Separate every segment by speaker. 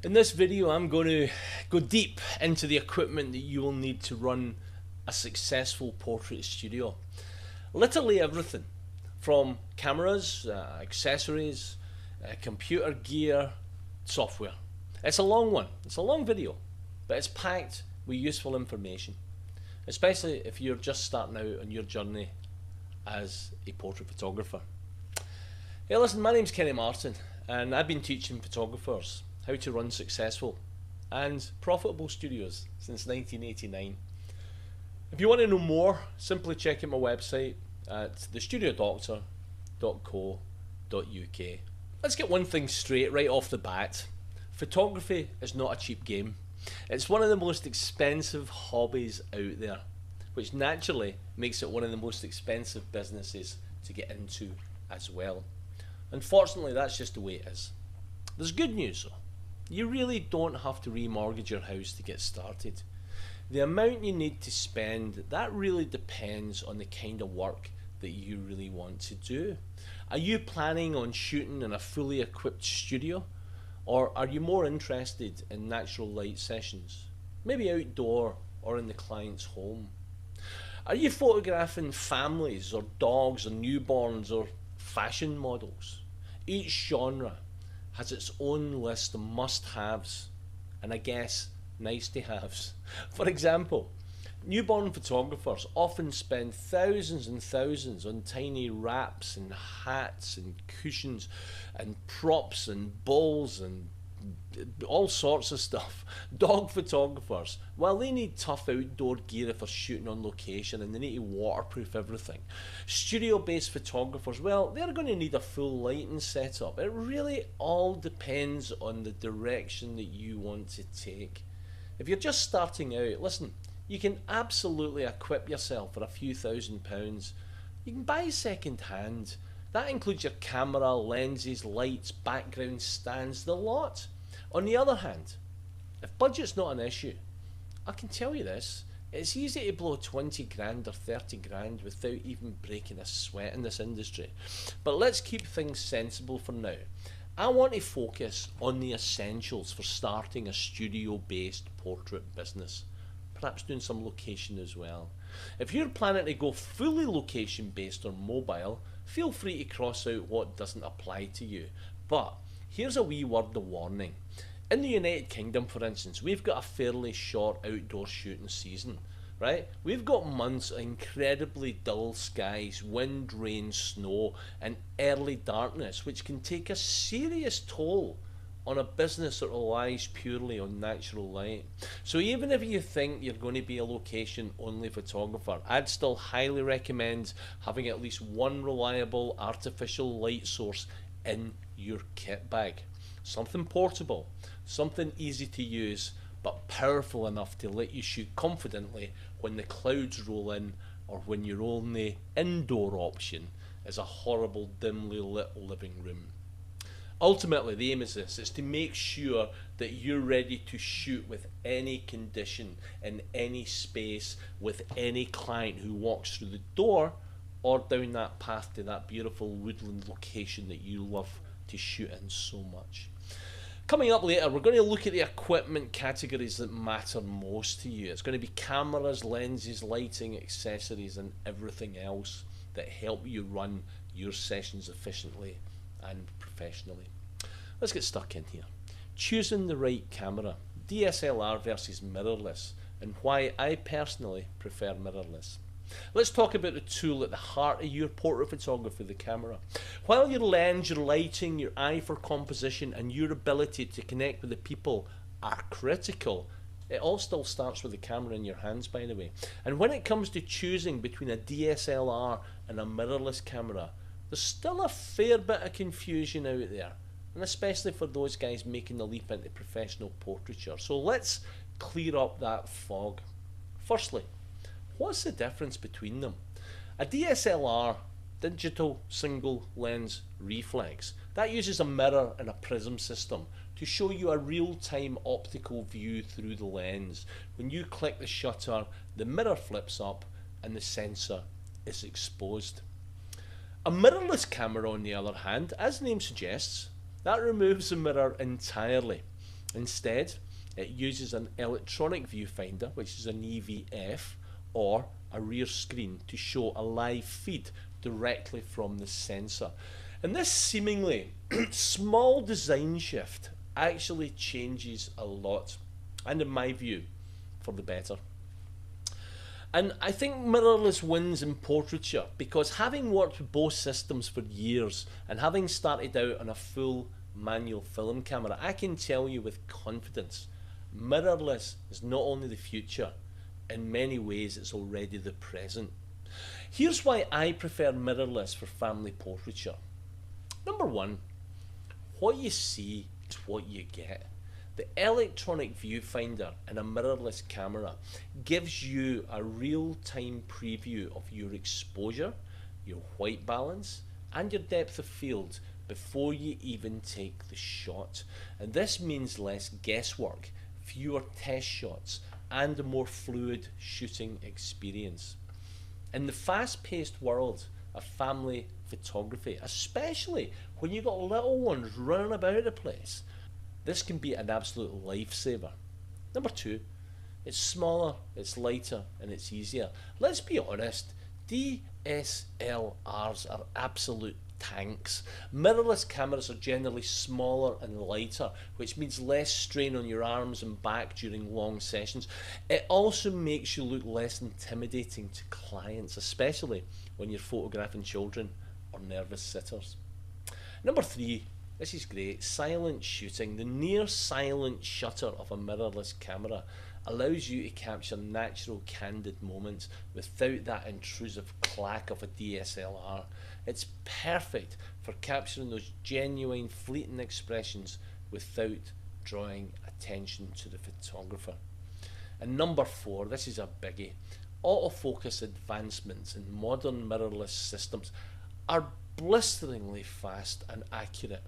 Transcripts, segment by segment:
Speaker 1: In this video, I'm going to go deep into the equipment that you will need to run a successful portrait studio. Literally everything from cameras, accessories, computer gear, software. It's a long one, it's a long video, but it's packed with useful information, especially if you're just starting out on your journey as a portrait photographer. Hey listen, my name's Kenny Martin and I've been teaching photographers how to run successful and profitable studios since 1989. If you want to know more, simply check out my website at thestudiodoctor.co.uk. Let's get one thing straight right off the bat. Photography is not a cheap game. It's one of the most expensive hobbies out there, which naturally makes it one of the most expensive businesses to get into as well. Unfortunately, that's just the way it is. There's good news though. You really don't have to remortgage your house to get started. The amount you need to spend, that really depends on the kind of work that you really want to do. Are you planning on shooting in a fully equipped studio? Or are you more interested in natural light sessions? Maybe outdoor or in the client's home? Are you photographing families or dogs or newborns or fashion models? Each genre has its own list of must-haves and I guess nice-to-haves. For example, newborn photographers often spend thousands and thousands on tiny wraps and hats and cushions and props and bowls and all sorts of stuff. Dog photographers, well, they need tough outdoor gear for shooting on location and they need to waterproof everything. Studio based photographers, well, they're going to need a full lighting setup. It really all depends on the direction that you want to take. If you're just starting out, listen, you can absolutely equip yourself for a few £1,000s. You can buy second hand. That includes your camera, lenses, lights, background stands, the lot. On the other hand, if budget's not an issue, I can tell you this, it's easy to blow 20 grand or 30 grand without even breaking a sweat in this industry. But let's keep things sensible for now. I want to focus on the essentials for starting a studio-based portrait business. Perhaps doing some location as well. If you're planning to go fully location based or mobile, feel free to cross out what doesn't apply to you. But here's a wee word of warning. In the United Kingdom, for instance, we've got a fairly short outdoor shooting season, right? We've got months of incredibly dull skies, wind, rain, snow, and early darkness, which can take a serious toll on a business that relies purely on natural light. So even if you think you're going to be a location only photographer, I'd still highly recommend having at least one reliable artificial light source in your kit bag. Something portable, something easy to use, but powerful enough to let you shoot confidently when the clouds roll in or when your only indoor option is a horrible dimly lit living room. Ultimately, the aim is this, is to make sure that you're ready to shoot with any condition, in any space, with any client who walks through the door or down that path to that beautiful woodland location that you love to shoot in so much. Coming up later, we're going to look at the equipment categories that matter most to you. It's going to be cameras, lenses, lighting, accessories, and everything else that help you run your sessions efficiently and professionally. Let's get stuck in here. Choosing the right camera, DSLR versus mirrorless, and why I personally prefer mirrorless. Let's talk about the tool at the heart of your portrait photography, the camera. While your lens, your lighting, your eye for composition, and your ability to connect with the people are critical, it all still starts with the camera in your hands, by the way. And when it comes to choosing between a DSLR and a mirrorless camera, there's still a fair bit of confusion out there, and especially for those guys making the leap into professional portraiture. So let's clear up that fog. Firstly, what's the difference between them? A DSLR, digital single lens reflex, that uses a mirror and a prism system to show you a real-time optical view through the lens. When you click the shutter, the mirror flips up and the sensor is exposed. A mirrorless camera, on the other hand, as the name suggests, that removes the mirror entirely. Instead, it uses an electronic viewfinder, which is an EVF, or a rear screen to show a live feed directly from the sensor. And this seemingly small design shift actually changes a lot, and in my view, for the better. And I think mirrorless wins in portraiture because, having worked with both systems for years and having started out on a full manual film camera, I can tell you with confidence, mirrorless is not only the future, in many ways it's already the present. Here's why I prefer mirrorless for family portraiture. Number one, what you see is what you get. The electronic viewfinder in a mirrorless camera gives you a real-time preview of your exposure, your white balance, and your depth of field before you even take the shot. And this means less guesswork, fewer test shots, and a more fluid shooting experience. In the fast-paced world of family photography, especially when you've got little ones running about the place, this can be an absolute lifesaver. Number two, it's smaller, it's lighter, and it's easier. Let's be honest, DSLRs are absolute tanks. Mirrorless cameras are generally smaller and lighter, which means less strain on your arms and back during long sessions. It also makes you look less intimidating to clients, especially when you're photographing children or nervous sitters. Number three, this is great, silent shooting. The near silent shutter of a mirrorless camera allows you to capture natural, candid moments without that intrusive clack of a DSLR. It's perfect for capturing those genuine, fleeting expressions without drawing attention to the photographer. And number four, this is a biggie. Autofocus advancements in modern mirrorless systems are blisteringly fast and accurate.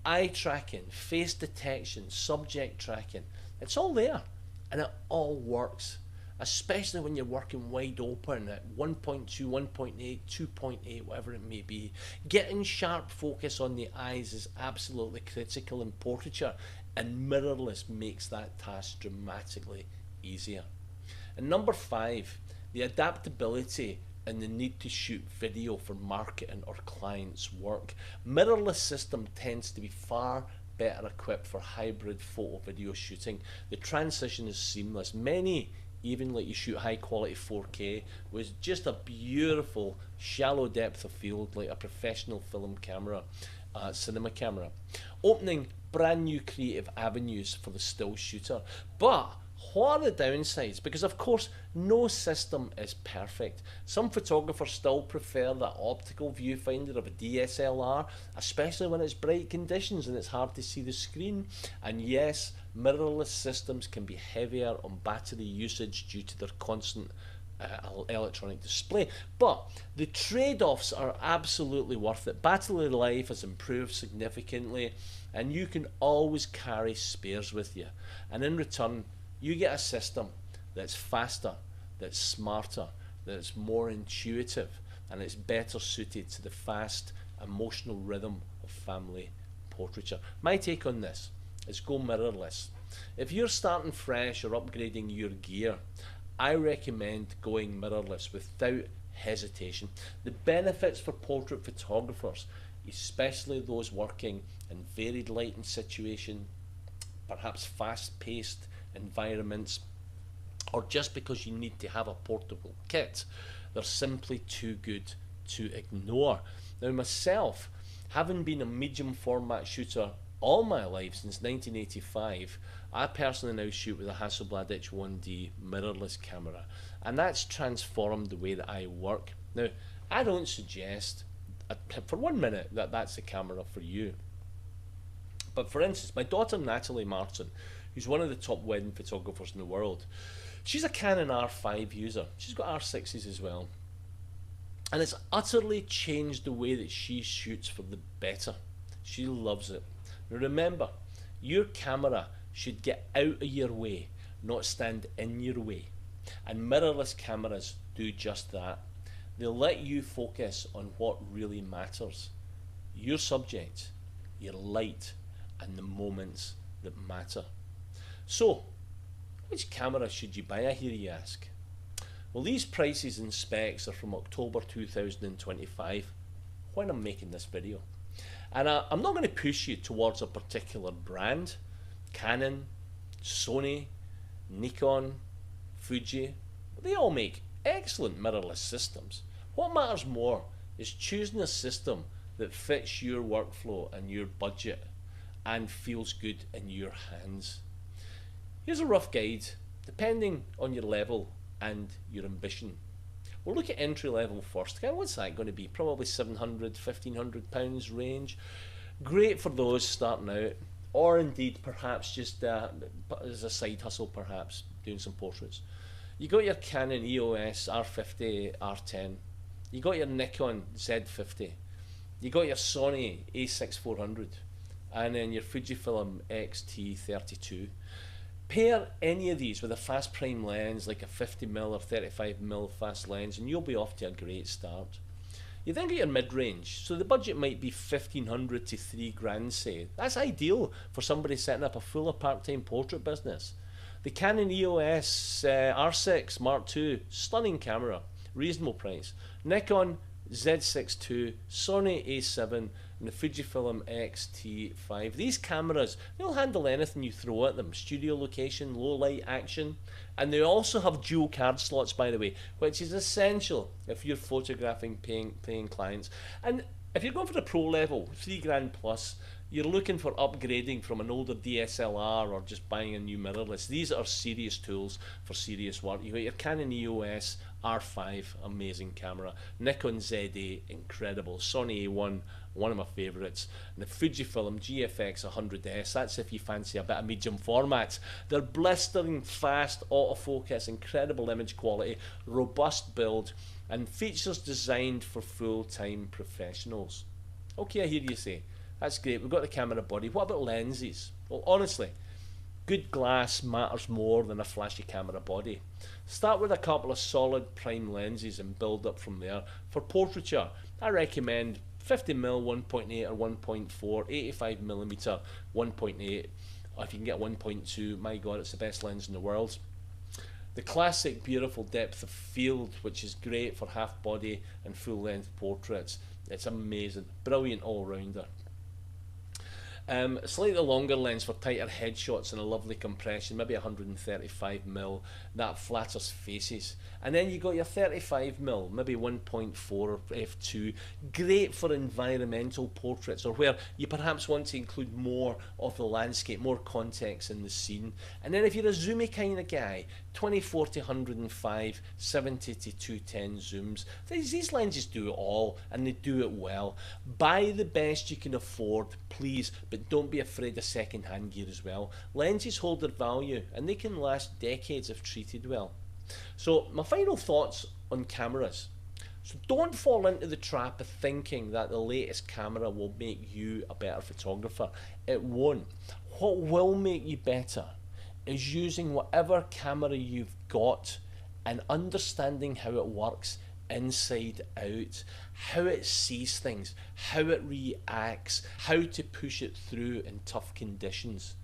Speaker 1: Eye tracking, face detection, subject tracking, it's all there and it all works, especially when you're working wide open at 1.2, 1.8, 2.8, whatever it may be. Getting sharp focus on the eyes is absolutely critical in portraiture, and mirrorless makes that task dramatically easier. And number five, the adaptability and the need to shoot video for marketing or clients' work. Mirrorless system tends to be far better equipped for hybrid photo video shooting. The transition is seamless. Many even let you shoot high quality 4K with just a beautiful shallow depth of field like a professional film camera, cinema camera, opening brand new creative avenues for the still shooter. But what are the downsides? Because of course no system is perfect. Some photographers still prefer that optical viewfinder of a DSLR, especially when it's bright conditions and it's hard to see the screen. And yes, mirrorless systems can be heavier on battery usage due to their constant electronic display, but the trade-offs are absolutely worth it. Battery life has improved significantly, and you can always carry spares with you, and in return you get a system that's faster, that's smarter, that's more intuitive, and it's better suited to the fast emotional rhythm of family portraiture. My take on this is go mirrorless. If you're starting fresh or upgrading your gear, I recommend going mirrorless without hesitation. The benefits for portrait photographers, especially those working in varied lighting situations, perhaps fast-paced environments, or just because you need to have a portable kit, they're simply too good to ignore. Now myself, having been a medium format shooter all my life since 1985, I personally now shoot with a Hasselblad H1D mirrorless camera, and that's transformed the way that I work. Now, I don't suggest for 1 minute that that's the camera for you. But for instance, my daughter Natalie Martin, who's one of the top wedding photographers in the world, she's a Canon R5 user. She's got R6s as well. And it's utterly changed the way that she shoots for the better. She loves it. Now remember, your camera should get out of your way, not stand in your way. And mirrorless cameras do just that. They'll let you focus on what really matters. Your subject, your light, and the moments that matter. So, which camera should you buy, I hear you ask? Well, these prices and specs are from October 2025 when I'm making this video. And I'm not going to push you towards a particular brand. Canon, Sony, Nikon, Fuji, they all make excellent mirrorless systems. What matters more is choosing a system that fits your workflow and your budget and feels good in your hands. Here's a rough guide, depending on your level and your ambition. We'll look at entry level first. What's that going to be? Probably £700, £1,500 range. Great for those starting out, or indeed perhaps just as a side hustle, perhaps doing some portraits. You got your Canon EOS R50, R10. You got your Nikon Z50. You got your Sony A6400, and then your Fujifilm X-T32. Pair any of these with a fast prime lens like a 50mm or 35mm fast lens and you'll be off to a great start. You then get your mid-range, so the budget might be $1,500 to $3,000 say. That's ideal for somebody setting up a full or part-time portrait business. The Canon EOS R6 Mark II, stunning camera, reasonable price. Nikon Z6 II, Sony A7 and the Fujifilm X-T5. These cameras, they'll handle anything you throw at them. Studio location, low light action. And they also have dual card slots, by the way, which is essential if you're photographing paying clients. And if you're going for the pro level, $3,000 plus, you're looking for upgrading from an older DSLR or just buying a new mirrorless. These are serious tools for serious work. You've got your Canon EOS R5, amazing camera. Nikon Z8, incredible. Sony A1, one of my favourites. And the Fujifilm GFX 100S, that's if you fancy a bit of medium format. They're blistering fast, autofocus, incredible image quality, robust build, and features designed for full-time professionals. Okay, I hear you say, that's great, we've got the camera body. What about lenses? Well, honestly, good glass matters more than a flashy camera body. Start with a couple of solid prime lenses and build up from there. For portraiture, I recommend 50mm 1.8 or 1.4, 85mm 1.8, or if you can get 1.2, my god, it's the best lens in the world. The classic beautiful depth of field, which is great for half body and full length portraits. It's amazing, brilliant all-rounder. Slightly longer lens for tighter headshots and a lovely compression, maybe 135mm, that flatters faces. And then you got your 35mm, maybe 1.4 f2, great for environmental portraits or where you perhaps want to include more of the landscape, more context in the scene. And then if you're a zoomy kind of guy, 24 to 105, 70 to 210 zooms. These lenses do it all, and they do it well. Buy the best you can afford, please, but don't be afraid of second-hand gear as well. Lenses hold their value, and they can last decades if treated well. So my final thoughts on cameras. So don't fall into the trap of thinking that the latest camera will make you a better photographer. It won't. What will make you better is using whatever camera you've got and understanding how it works inside out, how it sees things, how it reacts, how to push it through in tough conditions.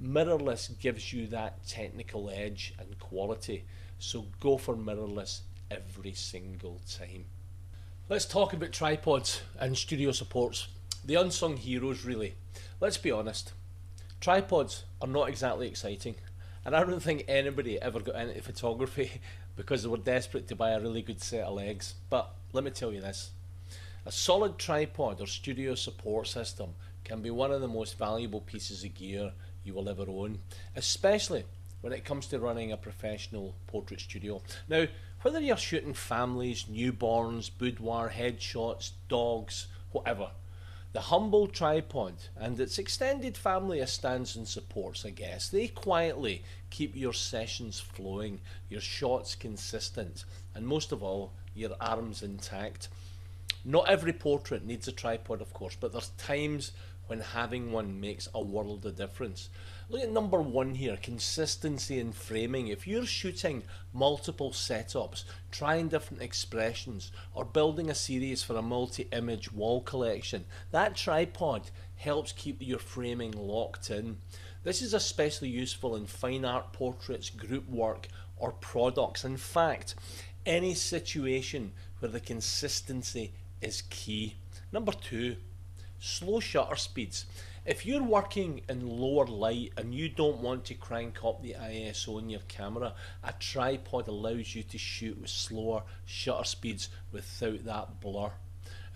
Speaker 1: Mirrorless gives you that technical edge and quality, so go for mirrorless every single time. Let's talk about tripods and studio supports. The unsung heroes, really. Let's be honest, tripods are not exactly exciting, and I don't think anybody ever got into photography because they were desperate to buy a really good set of legs. But let me tell you this, a solid tripod or studio support system can be one of the most valuable pieces of gear you will ever own, especially when it comes to running a professional portrait studio. Now, whether you're shooting families, newborns, boudoir, headshots, dogs, whatever, the humble tripod and its extended family of stands and supports, I guess, they quietly keep your sessions flowing, your shots consistent, and most of all, your arms intact. Not every portrait needs a tripod, of course, but there's times when having one makes a world of difference. Look at number one here, consistency in framing. If you're shooting multiple setups, trying different expressions, or building a series for a multi-image wall collection, that tripod helps keep your framing locked in. This is especially useful in fine art portraits, group work, or products. In fact, any situation where the consistency is key. Number 2, slow shutter speeds. If you're working in lower light and you don't want to crank up the ISO in your camera, a tripod allows you to shoot with slower shutter speeds without that blur.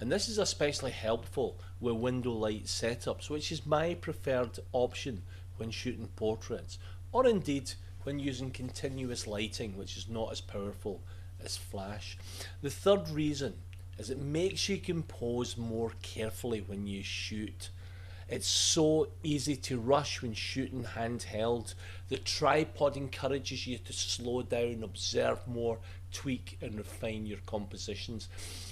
Speaker 1: And this is especially helpful with window light setups, which is my preferred option when shooting portraits, or indeed when using continuous lighting, which is not as powerful as flash. The third reason is it makes you compose more carefully when you shoot. It's so easy to rush when shooting handheld. The tripod encourages you to slow down, observe more, tweak and refine your compositions.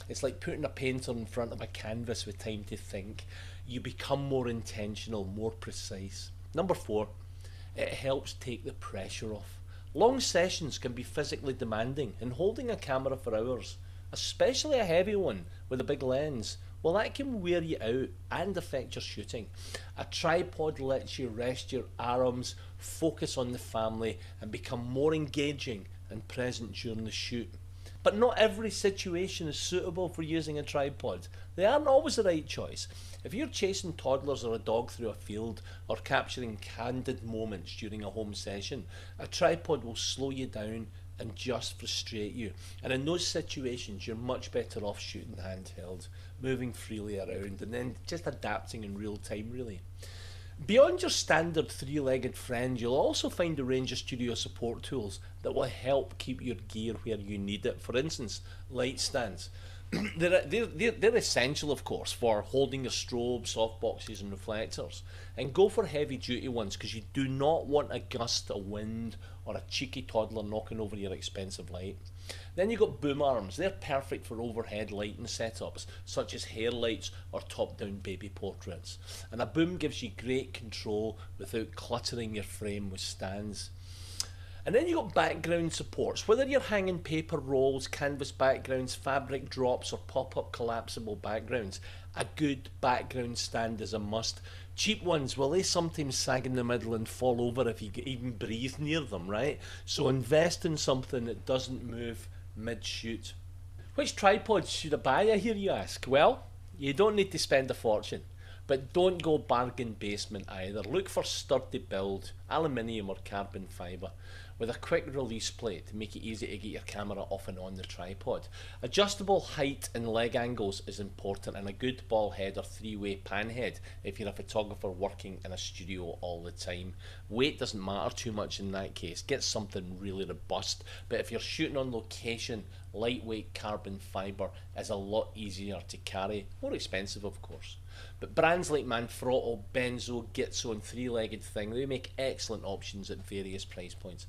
Speaker 1: It's like putting a painter in front of a canvas with time to think. You become more intentional, more precise. Number 4, it helps take the pressure off. Long sessions can be physically demanding, and holding a camera for hours, especially a heavy one with a big lens, well, that can wear you out and affect your shooting. A tripod lets you rest your arms, focus on the family, and become more engaging and present during the shoot. But not every situation is suitable for using a tripod. They aren't always the right choice. If you're chasing toddlers or a dog through a field, or capturing candid moments during a home session, a tripod will slow you down and just frustrate you. And in those situations, you're much better off shooting handheld, moving freely around, and then just adapting in real time, really. Beyond your standard 3-legged friend, you'll also find a range of studio support tools that will help keep your gear where you need it. For instance, light stands. They're essential, of course, for holding your strobe, softboxes and reflectors. And go for heavy duty ones, because you do not want a gust of wind or a cheeky toddler knocking over your expensive light. Then you've got boom arms. They're perfect for overhead lighting setups, such as hair lights or top-down baby portraits. And a boom gives you great control without cluttering your frame with stands. And then you've got background supports. Whether you're hanging paper rolls, canvas backgrounds, fabric drops or pop-up collapsible backgrounds, a good background stand is a must. Cheap ones, well, they sometimes sag in the middle and fall over if you even breathe near them, right? So invest in something that doesn't move mid-shoot. Which tripods should I buy, I hear you ask? Well, you don't need to spend a fortune. But don't go bargain basement either. Look for sturdy build, aluminium or carbon fibre, with a quick release plate to make it easy to get your camera off and on the tripod. Adjustable height and leg angles is important, and a good ball head or 3-way pan head if you're a photographer working in a studio all the time. Weight doesn't matter too much in that case. Get something really robust, but if you're shooting on location, lightweight carbon fibre is a lot easier to carry. More expensive, of course. But brands like Manfrotto, Benzo, Gitzo and 3-legged Thing, they make excellent options at various price points.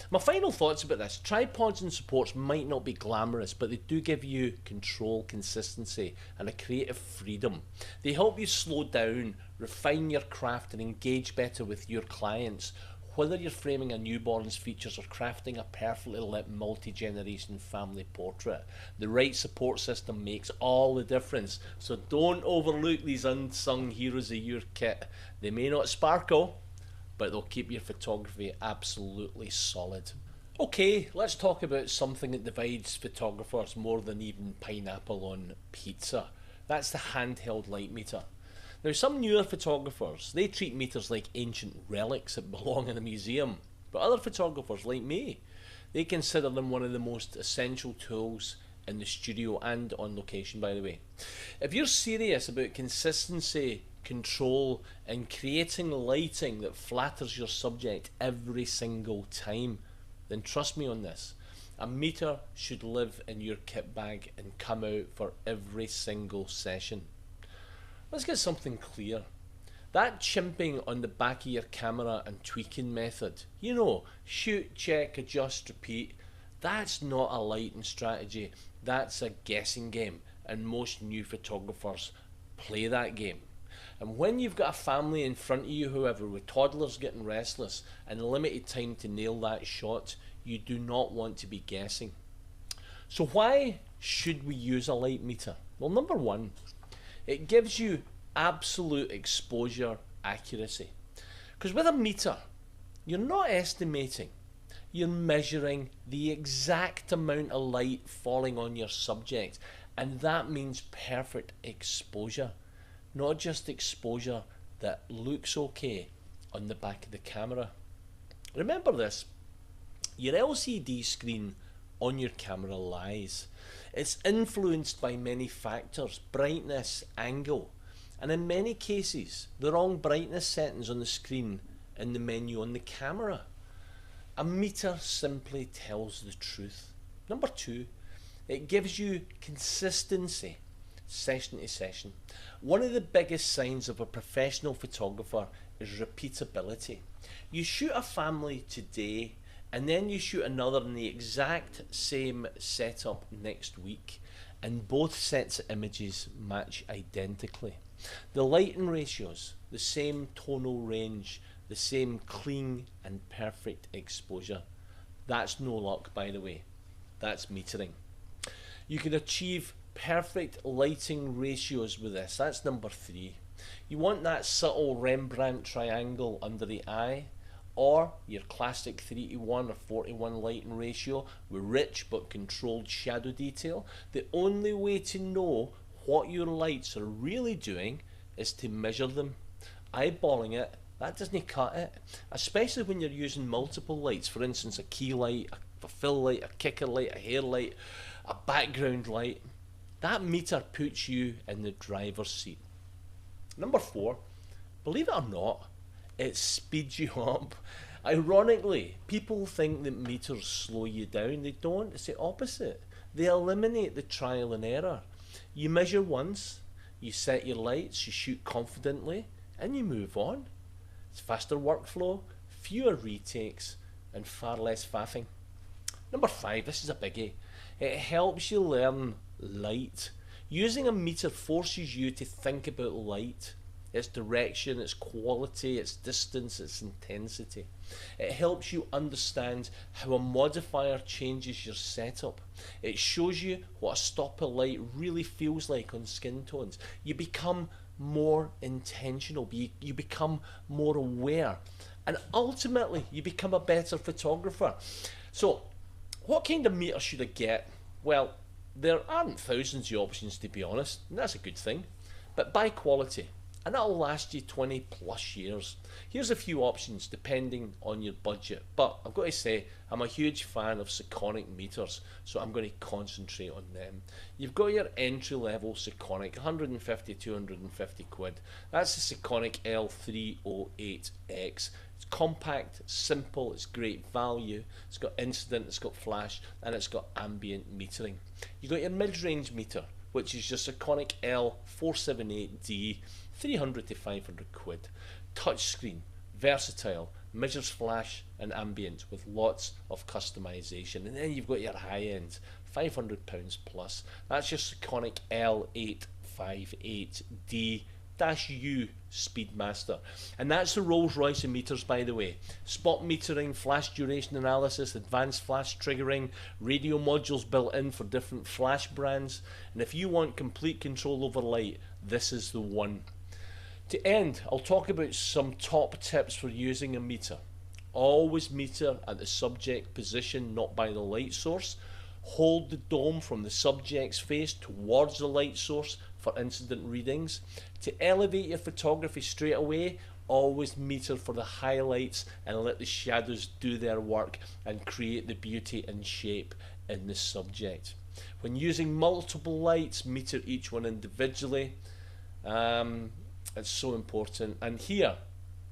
Speaker 1: My final thoughts about this: tripods and supports might not be glamorous, but they do give you control, consistency and a creative freedom. They help you slow down, refine your craft and engage better with your clients. Whether you're framing a newborn's features or crafting a perfectly lit multi-generation family portrait, the right support system makes all the difference. So don't overlook these unsung heroes of your kit. They may not sparkle, but they'll keep your photography absolutely solid. Okay, let's talk about something that divides photographers more than even pineapple on pizza. That's the handheld light meter. Now, some newer photographers, they treat meters like ancient relics that belong in a museum. But other photographers, like me, they consider them one of the most essential tools in the studio and on location, by the way. If you're serious about consistency, control, and creating lighting that flatters your subject every single time, then trust me on this. A meter should live in your kit bag and come out for every single session. Let's get something clear. That chimping on the back of your camera and tweaking method, you know, shoot, check, adjust, repeat, that's not a lighting strategy, that's a guessing game, and most new photographers play that game. And when you've got a family in front of you, however, with toddlers getting restless and limited time to nail that shot, you do not want to be guessing. So why should we use a light meter? Well, number one, it gives you absolute exposure accuracy. Because with a meter, you're not estimating, you're measuring the exact amount of light falling on your subject, and that means perfect exposure, not just exposure that looks okay on the back of the camera. Remember this, your LCD screen on your camera lies. It's influenced by many factors: brightness, angle, and in many cases the wrong brightness settings on the screen and the menu on the camera. A meter simply tells the truth. Number two, it gives you consistency session to session. One of the biggest signs of a professional photographer is repeatability. You shoot a family today and then you shoot another in the exact same setup next week, and both sets of images match identically. The lighting ratios, the same tonal range, the same clean and perfect exposure. That's no luck, by the way. That's metering. You can achieve perfect lighting ratios with this. That's number three. You want that subtle Rembrandt triangle under the eye, or your classic 3:1 or 4:1 lighting ratio with rich but controlled shadow detail. The only way to know what your lights are really doing is to measure them. Eyeballing it, that doesn't cut it, especially when you're using multiple lights. For instance, a key light, a fill light, a kicker light, a hair light, a background light. That meter puts you in the driver's seat. Number four, believe it or not, it speeds you up. Ironically, people think that meters slow you down. They don't. It's the opposite. They eliminate the trial and error. You measure once, you set your lights, you shoot confidently, and you move on. It's faster workflow, fewer retakes, and far less faffing. Number five, this is a biggie. It helps you learn light. Using a meter forces you to think about light, its direction, its quality, its distance, its intensity. It helps you understand how a modifier changes your setup. It shows you what a stop of light really feels like on skin tones. You become more intentional, you become more aware, and ultimately you become a better photographer. So what kind of meter should I get? Well, there aren't thousands of options, to be honest, and that's a good thing, but buy quality and that'll last you 20 plus years. Here's a few options depending on your budget, but I've got to say I'm a huge fan of Sekonic meters, so I'm going to concentrate on them. You've got your entry level Sekonic, 150, 250 quid. That's the Sekonic L308X. It's compact, simple, it's great value, it's got incident, it's got flash, and it's got ambient metering. You've got your mid-range meter, which is your Sekonic L478D, 300 to 500 quid. Touchscreen, versatile, measures flash and ambient with lots of customization. And then you've got your high end, £500 plus. That's your Sekonic L858D-U Speedmaster. And that's the Rolls Royce of meters, by the way. Spot metering, flash duration analysis, advanced flash triggering, radio modules built in for different flash brands. And if you want complete control over light, this is the one. To end, I'll talk about some top tips for using a meter. Always meter at the subject position, not by the light source. Hold the dome from the subject's face towards the light source for incident readings. To elevate your photography straight away, always meter for the highlights and let the shadows do their work and create the beauty and shape in the subject. When using multiple lights, meter each one individually. It's so important. And here,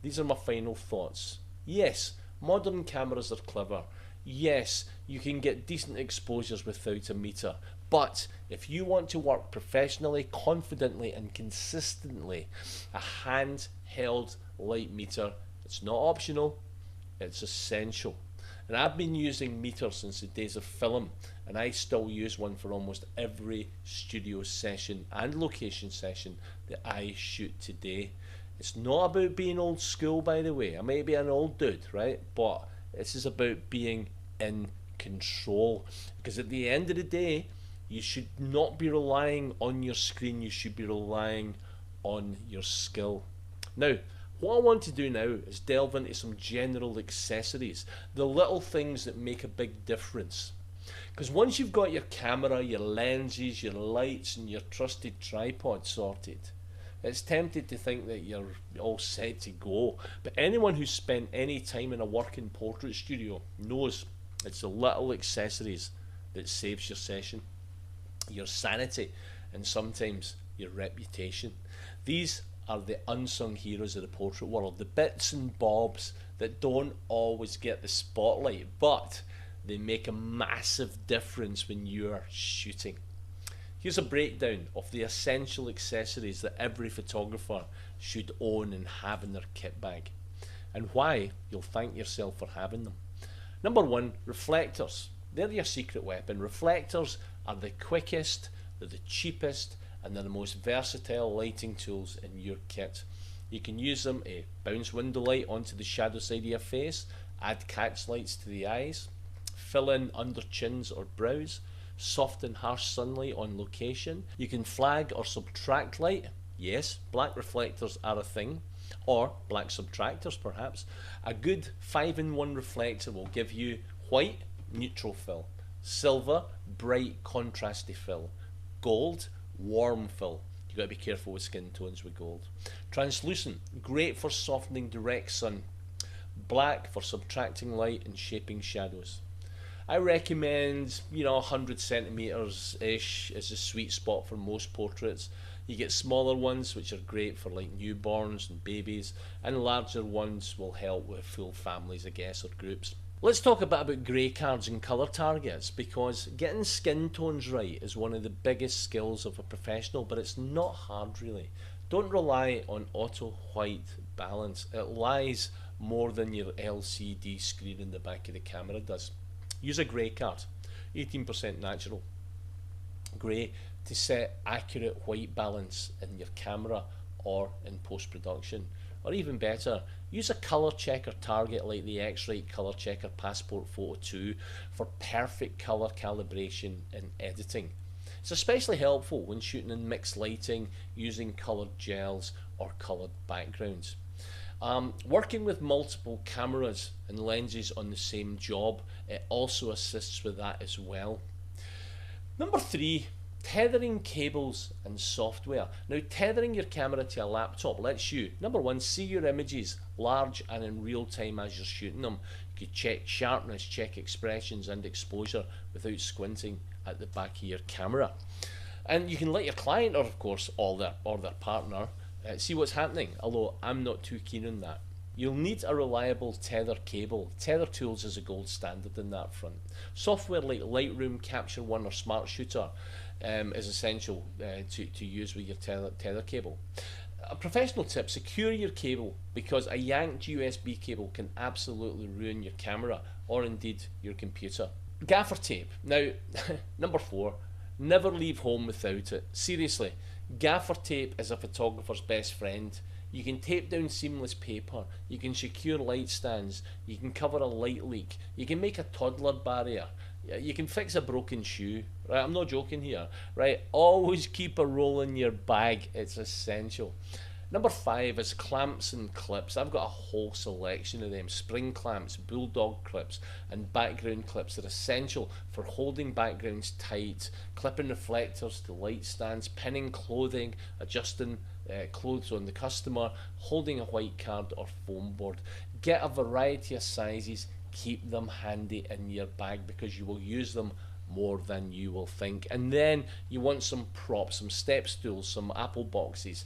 Speaker 1: these are my final thoughts. Yes, modern cameras are clever. Yes, you can get decent exposures without a meter. But if you want to work professionally, confidently and consistently, a handheld light meter, it's not optional, it's essential. And I've been using meters since the days of film, and I still use one for almost every studio session and location session that I shoot today. It's not about being old school, by the way. I may be an old dude, right? But this is about being in control. Because at the end of the day, you should not be relying on your screen, you should be relying on your skill. Now, What I want to do now is delve into some general accessories, the little things that make a big difference. Because once you've got your camera, your lenses, your lights, and your trusted tripod sorted, it's tempted to think that you're all set to go. But anyone who's spent any time in a working portrait studio knows it's the little accessories that saves your session, your sanity, and sometimes your reputation. These are the unsung heroes of the portrait world, the bits and bobs that don't always get the spotlight, but they make a massive difference when you're shooting. Here's a breakdown of the essential accessories that every photographer should own and have in their kit bag, and why you'll thank yourself for having them. Number one, reflectors. They're your secret weapon. Reflectors are the quickest, they're the cheapest, and they're the most versatile lighting tools in your kit. You can use them to bounce window light onto the shadow side of your face, add catch lights to the eyes, fill in under chins or brows, soften harsh sunlight on location. You can flag or subtract light. Yes, black reflectors are a thing, or black subtractors perhaps. A good 5-in-1 reflector will give you white, neutral fill, silver, bright contrasty fill, gold, warm fill. You've got to be careful with skin tones with gold. Translucent, great for softening direct sun. Black for subtracting light and shaping shadows. I recommend, 100 centimeters ish is a sweet spot for most portraits. You get smaller ones which are great for like newborns and babies, and larger ones will help with full families, I guess, or groups. Let's talk a bit about grey cards and colour targets, because getting skin tones right is one of the biggest skills of a professional, but it's not hard really. Don't rely on auto white balance. It lies more than your LCD screen in the back of the camera does. Use a grey card, 18% natural grey, to set accurate white balance in your camera or in post-production. Or even better, use a colour checker target like the X-Rite Colour Checker Passport Photo 2 for perfect colour calibration in editing. It's especially helpful when shooting in mixed lighting, using coloured gels or coloured backgrounds. Working with multiple cameras and lenses on the same job, it also assists with that as well. Number 3, tethering cables and software. Now, tethering your camera to a laptop lets you, number 1, see your images large and in real time as you're shooting them. You can check sharpness, check expressions and exposure without squinting at the back of your camera. And you can let your client, or of course, or their partner, see what's happening, although I'm not too keen on that. You'll need a reliable tether cable. Tether Tools is a gold standard in that front. Software like Lightroom, Capture One or Smart Shooter is essential to use with your tether cable. A professional tip, secure your cable, because a yanked USB cable can absolutely ruin your camera or indeed your computer. Gaffer tape. Now, number 4, never leave home without it. Seriously, gaffer tape is a photographer's best friend. You can tape down seamless paper, you can secure light stands, you can cover a light leak, you can make a toddler barrier, you can fix a broken shoe, right? I'm not joking here, right? Always keep a roll in your bag, it's essential. Number 5 is clamps and clips. I've got a whole selection of them. Spring clamps, bulldog clips and background clips are essential for holding backgrounds tight, clipping reflectors to light stands, pinning clothing, adjusting clothes on the customer, holding a white card or foam board. Get a variety of sizes, keep them handy in your bag because you will use them more than you will think. And then you want some props, some step stools, some apple boxes,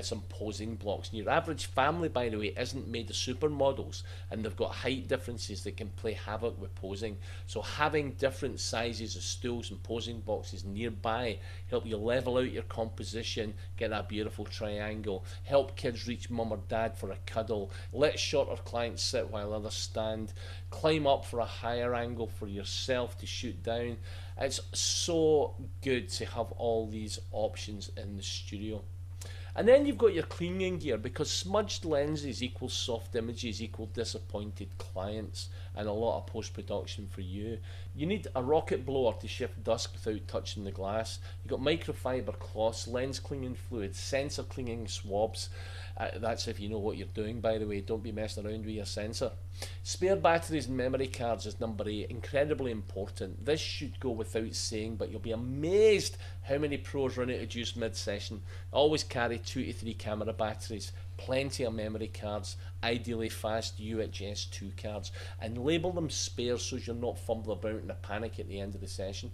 Speaker 1: some posing blocks. And your average family, by the way, isn't made of supermodels, and they've got height differences that can play havoc with posing. So having different sizes of stools and posing boxes nearby help you level out your composition, get that beautiful triangle, help kids reach mum or dad for a cuddle, let shorter clients sit while others stand, climb up for a higher angle for yourself to shoot down. It's so good to have all these options in the studio. And then you've got your cleaning gear, because smudged lenses equal soft images equal disappointed clients and a lot of post-production for you. You need a rocket blower to shift dust without touching the glass. You've got microfiber cloths, lens cleaning fluid, sensor cleaning swabs. That's if you know what you're doing, by the way. Don't be messing around with your sensor. Spare batteries and memory cards is number 8. Incredibly important. This should go without saying, but you'll be amazed how many pros run out of juice mid-session. Always carry 2 to 3 camera batteries, plenty of memory cards, ideally fast UHS 2 cards, and label them spares so you're not fumbling about in a panic at the end of the session.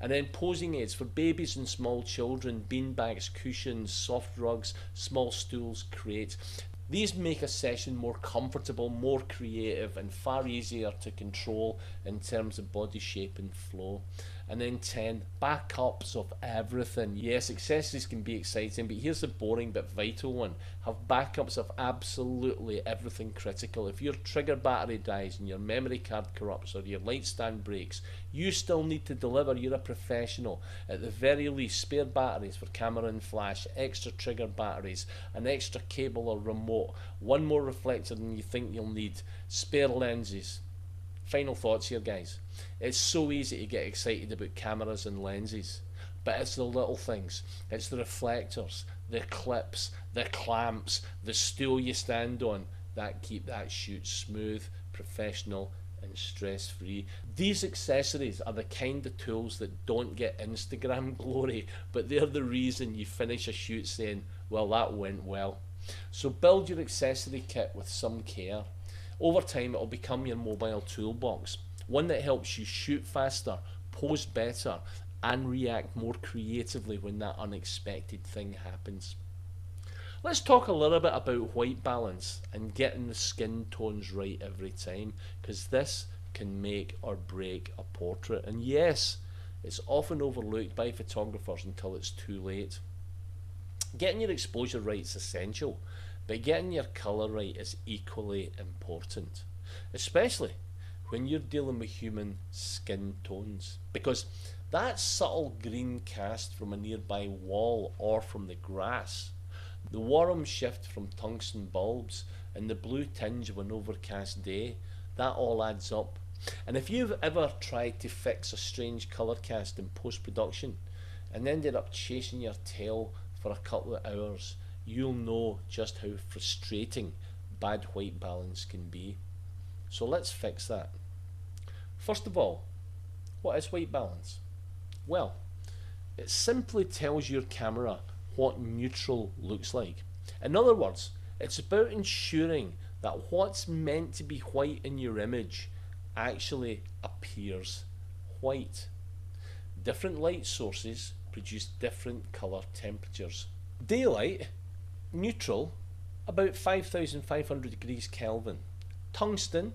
Speaker 1: And then posing aids for babies and small children, beanbags, cushions, soft rugs, small stools, crates. These make a session more comfortable, more creative, and far easier to control in terms of body shape and flow. And then 10, backups of everything. Yes, accessories can be exciting, but here's the boring but vital one. Have backups of absolutely everything critical. If your trigger battery dies and your memory card corrupts or your light stand breaks, you still need to deliver. You're a professional. At the very least, spare batteries for camera and flash, extra trigger batteries, an extra cable or remote, one more reflector than you think you'll need, spare lenses. Final thoughts here, guys. It's so easy to get excited about cameras and lenses, but it's the little things. It's the reflectors, the clips, the clamps, the stool you stand on that keep that shoot smooth, professional, and stress-free. These accessories are the kind of tools that don't get Instagram glory, but they're the reason you finish a shoot saying, well, that went well. So build your accessory kit with some care. Over time, it'll become your mobile toolbox, one that helps you shoot faster, pose better, and react more creatively when that unexpected thing happens. Let's talk a little bit about white balance and getting the skin tones right every time, because this can make or break a portrait. And yes, it's often overlooked by photographers until it's too late. Getting your exposure right is essential, but getting your colour right is equally important, especially when you're dealing with human skin tones, because that subtle green cast from a nearby wall or from the grass, the warm shift from tungsten bulbs, and the blue tinge of an overcast day, that all adds up. And if you've ever tried to fix a strange colour cast in post-production and ended up chasing your tail for a couple of hours, you'll know just how frustrating bad white balance can be. So let's fix that. First of all, what is white balance? Well, it simply tells your camera what neutral looks like. In other words, it's about ensuring that what's meant to be white in your image actually appears white. Different light sources produce different colour temperatures. Daylight, neutral, about 5,500 degrees Kelvin. Tungsten,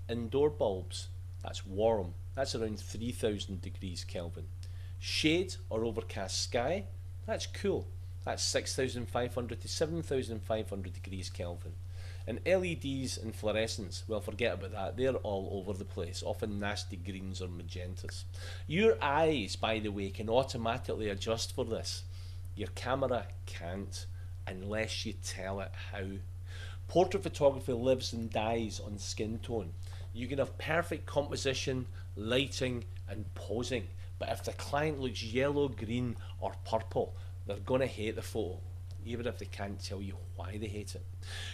Speaker 1: indoor bulbs, that's warm, that's around 3,000 degrees Kelvin. Shade or overcast sky, that's cool, that's 6,500 to 7,500 degrees Kelvin. And LEDs and fluorescents, well, forget about that, they're all over the place, often nasty greens or magentas. Your eyes, by the way, can automatically adjust for this. Your camera can't, unless you tell it how. Portrait photography lives and dies on skin tone. You can have perfect composition, lighting, and posing, but if the client looks yellow, green, or purple, they're going to hate the photo, even if they can't tell you why they hate it.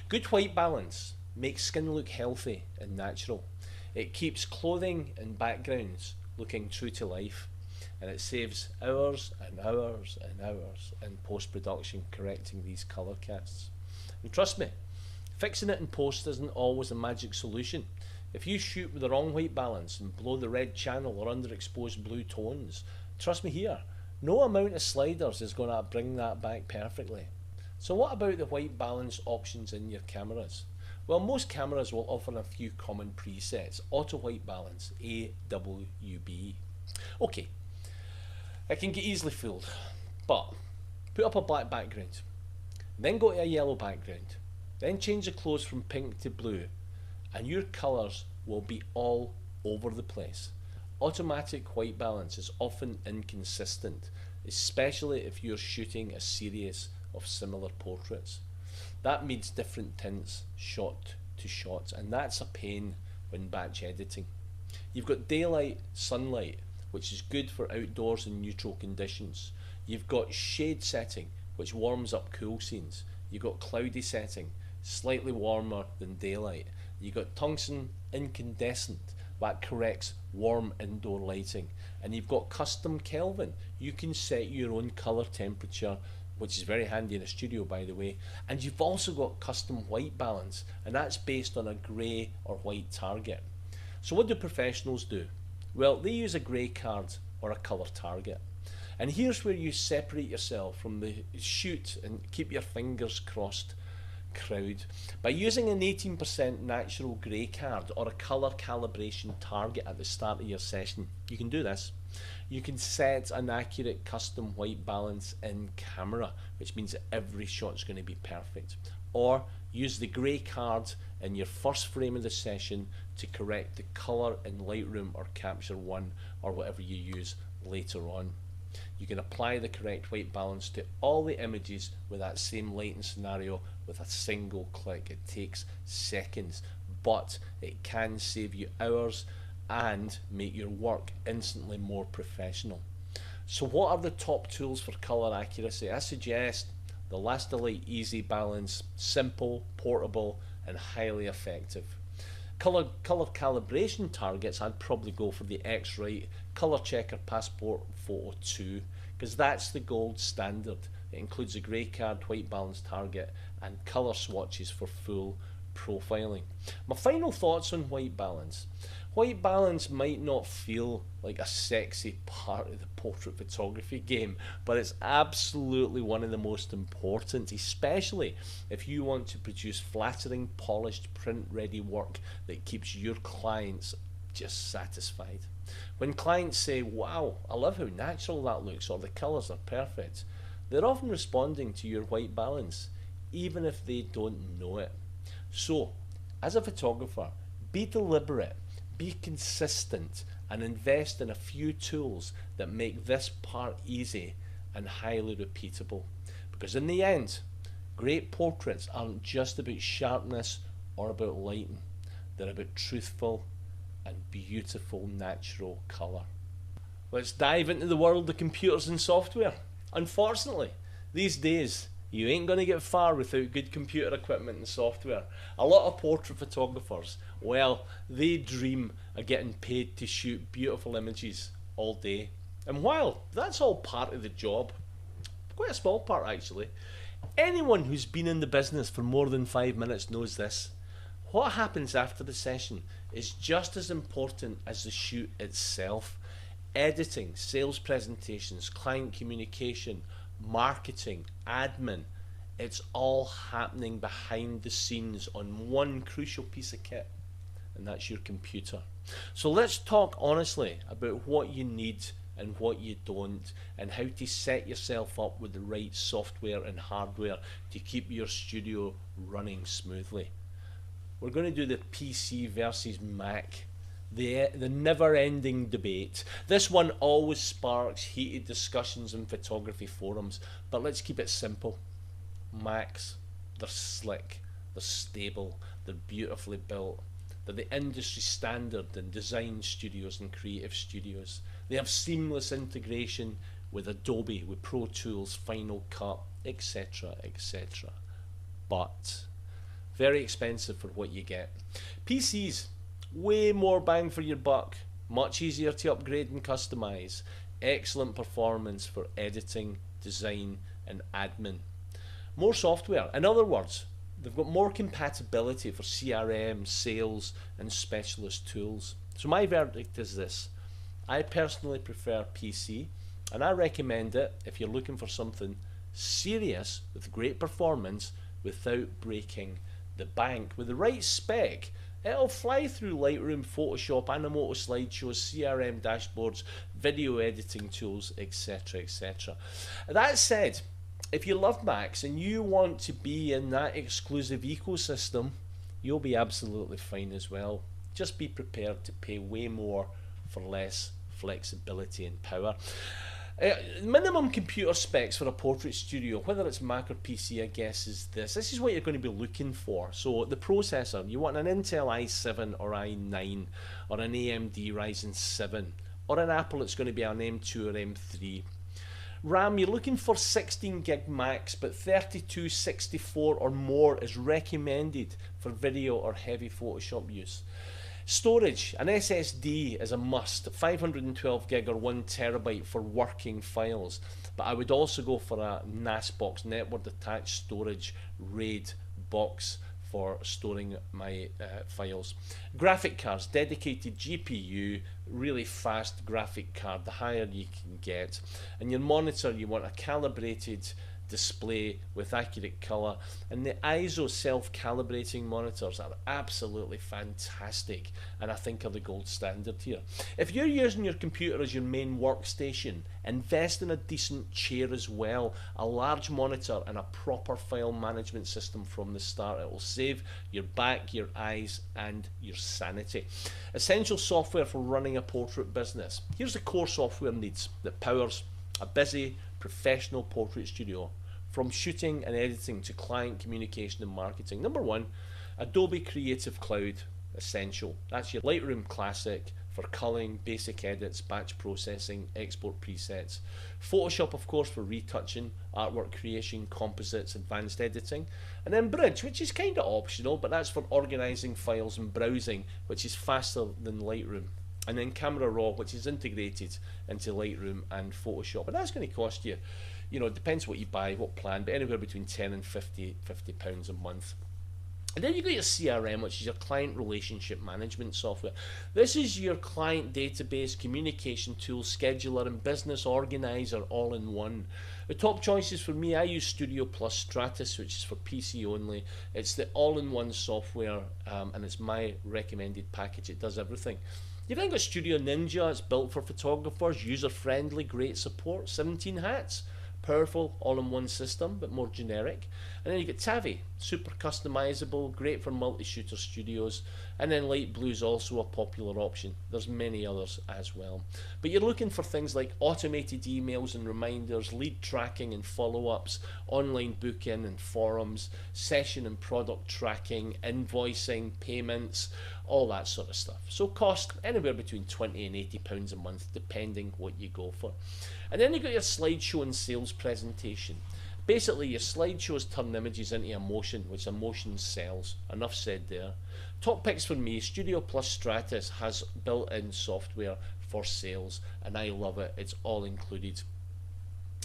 Speaker 1: Good white balance makes skin look healthy and natural. It keeps clothing and backgrounds looking true to life, and it saves hours and hours and hours in post-production correcting these colour casts. And trust me, fixing it in post isn't always a magic solution. If you shoot with the wrong white balance and blow the red channel or underexposed blue tones, trust me here, no amount of sliders is going to bring that back perfectly. So what about the white balance options in your cameras? Well, most cameras will offer a few common presets. Auto white balance, AWB. Okay, it can get easily fooled, but put up a black background, then go to a yellow background, then change the clothes from pink to blue, and your colours will be all over the place. Automatic white balance is often inconsistent, especially if you're shooting a serious of similar portraits. That means different tints shot to shots, and that's a pain when batch editing. You've got daylight, sunlight, which is good for outdoors and neutral conditions. You've got shade setting, which warms up cool scenes. You've got cloudy setting, slightly warmer than daylight. You've got tungsten incandescent, that corrects warm indoor lighting. And you've got custom Kelvin. You can set your own colour temperature, which is very handy in a studio, by the way. And you've also got custom white balance, and that's based on a grey or white target. So what do professionals do? Well, they use a grey card or a colour target. And here's where you separate yourself from the shoot and keep your fingers crossed crowd. By using an 18% natural grey card or a colour calibration target at the start of your session, you can do this. You can set an accurate custom white balance in camera, which means that every shot's going to be perfect. Or use the grey card in your first frame of the session to correct the colour in Lightroom or Capture One or whatever you use later on. You can apply the correct white balance to all the images with that same lighting scenario with a single click. It takes seconds, but it can save you hours and make your work instantly more professional. So what are the top tools for colour accuracy? I suggest the Lastalite Easy Balance, simple, portable and highly effective. Colour calibration targets, I'd probably go for the X-Rite Colour Checker Passport Photo 2, because that's the gold standard. It includes a grey card, white balance target and colour swatches for full profiling. My final thoughts on white balance. White balance might not feel like a sexy part of the portrait photography game, but it's absolutely one of the most important, especially if you want to produce flattering, polished, print-ready work that keeps your clients just satisfied. When clients say, "Wow, I love how natural that looks," or "the colours are perfect," they're often responding to your white balance, even if they don't know it. So, as a photographer, be deliberate, be consistent, and invest in a few tools that make this part easy and highly repeatable. Because in the end, great portraits aren't just about sharpness or about lighting. They're about truthful and beautiful natural colour. Let's dive into the world of computers and software. Unfortunately, these days, you ain't going to get far without good computer equipment and software. A lot of portrait photographers, well, they dream of getting paid to shoot beautiful images all day. And while that's all part of the job, quite a small part actually, anyone who's been in the business for more than 5 minutes knows this. What happens after the session is just as important as the shoot itself. Editing, sales presentations, client communication, marketing, admin, it's all happening behind the scenes on one crucial piece of kit, and that's your computer. So let's talk honestly about what you need and what you don't, and how to set yourself up with the right software and hardware to keep your studio running smoothly. We're going to do the PC versus Mac, the never-ending debate. This one always sparks heated discussions in photography forums, but let's keep it simple. Macs, they're slick, they're stable, they're beautifully built. They're the industry standard in design studios and creative studios. They have seamless integration with Adobe, with Pro Tools, Final Cut, etc, etc. But very expensive for what you get. PCs, way more bang for your buck, much easier to upgrade and customize, excellent performance for editing, design and admin. More software, in other words, they've got more compatibility for CRM, sales and specialist tools. So my verdict is this: I personally prefer PC, and I recommend it if you're looking for something serious with great performance without breaking the bank. With the right spec, it'll fly through Lightroom, Photoshop, Animoto slideshows, CRM dashboards, video editing tools, etc, etc. That said, if you love Macs and you want to be in that exclusive ecosystem, you'll be absolutely fine as well. Just be prepared to pay way more for less flexibility and power. Minimum computer specs for a portrait studio, whether it's Mac or PC, I guess is this. This is what you're going to be looking for. So the processor, you want an Intel i7 or i9 or an AMD Ryzen 7 or an Apple, it's going to be an M2 or M3. RAM, you're looking for 16 gig max, but 32, 64 or more is recommended for video or heavy Photoshop use. Storage, an SSD is a must, 512 gig or 1 terabyte for working files, but I would also go for a NAS box, network attached storage RAID box for storing my files. Graphic cards, dedicated GPU, really fast graphic card, the higher you can get. And your monitor, you want a calibrated display with accurate colour, and the ISO self-calibrating monitors are absolutely fantastic and I think are the gold standard here. If you're using your computer as your main workstation, invest in a decent chair as well, a large monitor and a proper file management system from the start. It will save your back, your eyes and your sanity. Essential software for running a portrait business. Here's the core software needs that powers a busy professional portrait studio, from shooting and editing to client communication and marketing. Number one, Adobe Creative Cloud Essential. That's your Lightroom Classic for culling, basic edits, batch processing, export presets. Photoshop, of course, for retouching, artwork creation, composites, advanced editing. And then Bridge, which is kind of optional, but that's for organising files and browsing, which is faster than Lightroom. And then Camera Raw, which is integrated into Lightroom and Photoshop. And that's going to cost you, it depends what you buy, what plan, but anywhere between 10 and 50 pounds a month. And then you got your CRM, which is your client relationship management software. This is your client database, communication tool, scheduler, and business organizer all in one. The top choices for me, I use Studio Plus Stratus, which is for PC only. It's the all-in-one software, and it's my recommended package. It does everything. You've then got Studio Ninja, it's built for photographers, user-friendly, great support, 17 hats. Powerful, all-in-one system, but more generic. And then you get Tavi, super customizable, great for multi-shooter studios. And then Light Blue is also a popular option. There's many others as well. But you're looking for things like automated emails and reminders, lead tracking and follow-ups, online booking and forums, session and product tracking, invoicing, payments, all that sort of stuff. So cost anywhere between £20 and £80 a month, depending what you go for. And then you got your slideshow and sales presentation. Basically, your slideshows turn images into emotion, which emotion sells. Enough said there. Top picks for me, Studio Plus Stratus has built-in software for sales, and I love it. It's all included.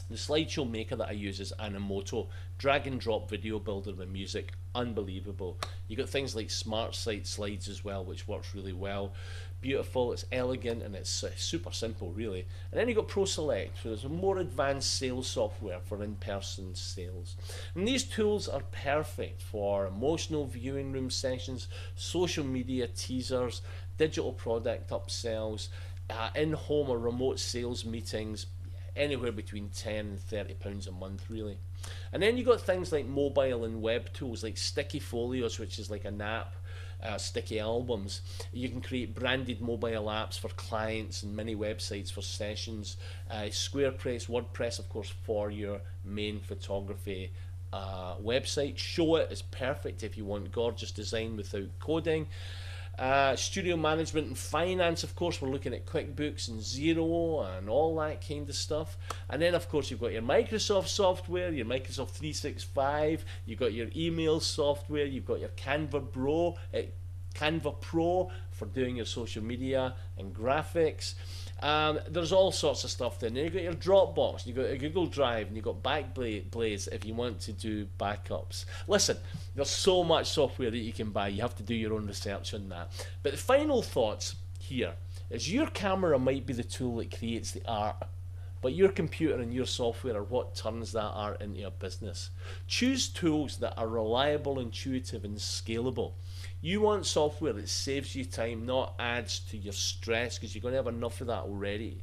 Speaker 1: The slideshow maker that I use is Animoto, drag and drop video builder with music, unbelievable. You got things like Smart Site Slides as well, which works really well. Beautiful, it's elegant, and it's super simple really. And then you got Pro Select, so there's a more advanced sales software for in-person sales. And these tools are perfect for emotional viewing room sessions, social media teasers, digital product upsells, in-home or remote sales meetings, anywhere between £10 and £30 a month really. And then you got things like mobile and web tools like Sticky Folios, which is like an app, sticky albums. You can create branded mobile apps for clients and mini websites for sessions. Squarepress, WordPress, of course, for your main photography website. Show It is perfect if you want gorgeous design without coding. Studio management and finance, of course, we're looking at QuickBooks and Xero and all that kind of stuff. And then, of course, you've got your Microsoft software, your Microsoft 365, you've got your email software, you've got your Canva Pro for doing your social media and graphics. There's all sorts of stuff there. And then you've got your Dropbox, you've got a Google Drive, and you've got Backblaze if you want to do backups. Listen, there's so much software that you can buy. You have to do your own research on that. But the final thoughts here is your camera might be the tool that creates the art, but your computer and your software are what turns that art into a business. Choose tools that are reliable, intuitive, and scalable. You want software that saves you time, not adds to your stress, because you're going to have enough of that already.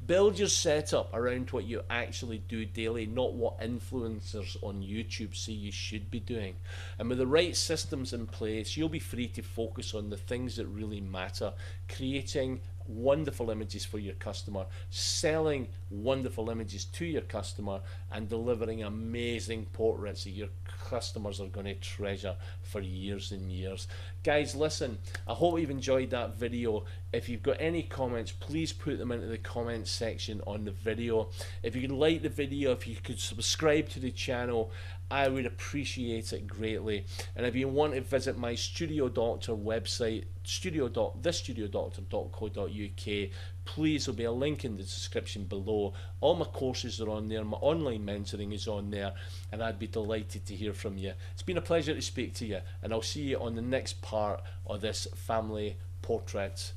Speaker 1: Build your setup around what you actually do daily, not what influencers on YouTube say you should be doing. And with the right systems in place, you'll be free to focus on the things that really matter, creating wonderful images for your customer, selling wonderful images to your customer, and delivering amazing portraits that your customers are going to treasure for years and years. Guys, listen, I hope you've enjoyed that video. If you've got any comments, please put them into the comments section on the video. If you could like the video, if you could subscribe to the channel, I would appreciate it greatly. And if you want to visit my Studio Doctor website, thestudiodoctor.co.uk, please, there'll be a link in the description below. All my courses are on there, my online mentoring is on there, and I'd be delighted to hear from you. It's been a pleasure to speak to you, and I'll see you on the next part of this family portrait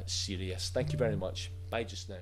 Speaker 1: series. Thank you very much. Bye just now.